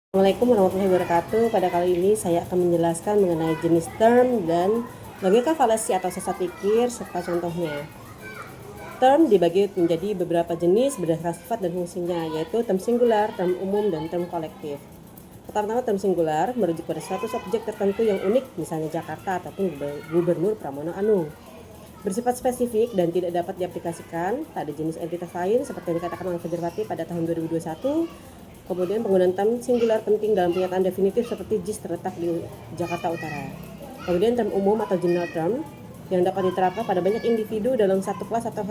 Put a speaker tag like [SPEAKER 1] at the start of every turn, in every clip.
[SPEAKER 1] Assalamualaikum warahmatullahi wabarakatuh. Pada kali ini saya akan menjelaskan mengenai jenis term dan logika falasi atau sesat pikir serta contohnya. Term dibagi menjadi beberapa jenis berdasarkan sifat dan fungsinya, yaitu term singular, term umum, dan term kolektif. Pertama-tama term singular merujuk pada suatu subjek tertentu yang unik, misalnya Jakarta ataupun Gubernur Pramono Anung. Bersifat spesifik dan tidak dapat diaplikasikan pada jenis entitas lain seperti yang dikatakan oleh Federati pada tahun 2021. Kemudian penggunaan term singular penting dalam pernyataan definitif seperti JIS terletak di Jakarta Utara. Kemudian term umum atau general term yang dapat diterapkan pada banyak individu dalam satu kelas atau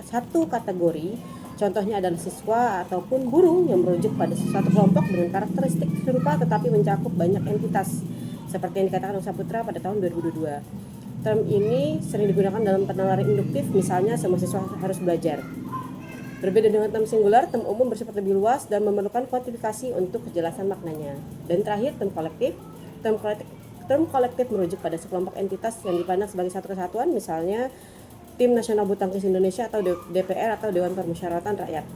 [SPEAKER 1] satu kategori. Contohnya adalah siswa ataupun guru yang merujuk pada suatu kelompok dengan karakteristik serupa tetapi mencakup banyak entitas seperti yang dikatakan oleh Saputra pada tahun 2022. Term ini sering digunakan dalam penalaran induktif, misalnya semua siswa harus belajar. Berbeda dengan term singular, term umum bersifat lebih luas dan memerlukan kuantifikasi untuk kejelasan maknanya. Dan terakhir, term kolektif. Term kolektif merujuk pada sekelompok entitas yang dipandang sebagai satu kesatuan, misalnya Tim Nasional Bulu Tangkis Indonesia atau DPR atau Dewan Permusyawaratan Rakyat.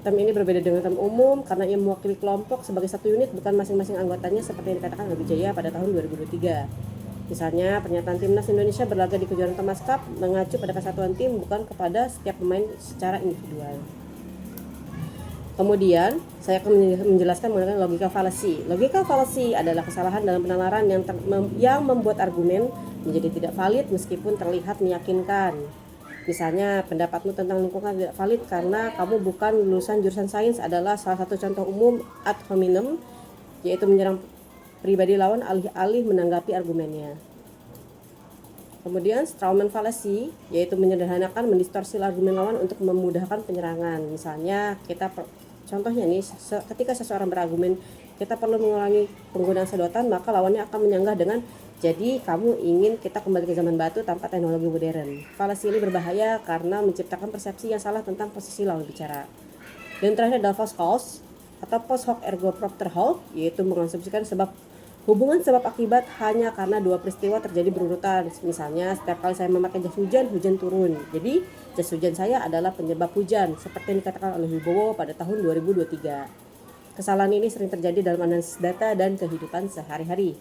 [SPEAKER 1] Term ini berbeda dengan term umum karena ia mewakili kelompok sebagai satu unit, bukan masing-masing anggotanya seperti yang dikatakan oleh Wijaya pada tahun 2023. Misalnya, pernyataan Timnas Indonesia berlaga di kejuaraan Thomas Cup mengacu pada kesatuan tim, bukan kepada setiap pemain secara individual. Kemudian, saya akan menjelaskan mengenai logika falasi. Logika falasi adalah kesalahan dalam penalaran yang membuat argumen menjadi tidak valid meskipun terlihat meyakinkan. Misalnya, pendapatmu tentang lingkungan tidak valid karena kamu bukan lulusan jurusan sains adalah salah satu contoh umum ad hominem, yaitu menyerang pribadi lawan alih-alih menanggapi argumennya. Kemudian strawman fallacy, yaitu menyederhanakan, mendistorsi argumen lawan untuk memudahkan penyerangan. Misalnya contohnya nih, ketika seseorang berargumen kita perlu mengurangi penggunaan sedotan, maka lawannya akan menyanggah dengan jadi kamu ingin kita kembali ke zaman batu tanpa teknologi modern. Fallacy ini berbahaya karena menciptakan persepsi yang salah tentang posisi lawan bicara. Dan terakhir adalah false cause atau post hoc ergo propter hoc, yaitu mengasumsikan hubungan sebab akibat hanya karena dua peristiwa terjadi berurutan. Misalnya, setiap kali saya memakai jas hujan, hujan turun. Jadi, jas hujan saya adalah penyebab hujan, seperti yang dikatakan oleh Wibowo pada tahun 2023. Kesalahan ini sering terjadi dalam analisis data dan kehidupan sehari-hari.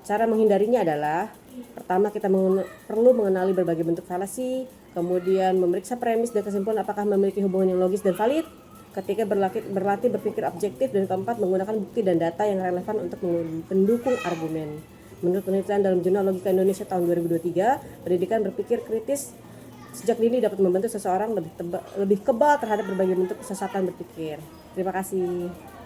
[SPEAKER 1] Cara menghindarinya adalah, pertama kita perlu mengenali berbagai bentuk falasi, kemudian memeriksa premis dan kesimpulan apakah memiliki hubungan yang logis dan valid. Ketiga, berlatih berpikir objektif, dan keempat, menggunakan bukti dan data yang relevan untuk mendukung argumen. Menurut penelitian dalam Jurnal Logika Indonesia tahun 2023, pendidikan berpikir kritis sejak dini dapat membantu seseorang lebih kebal terhadap berbagai bentuk kesesatan berpikir. Terima kasih.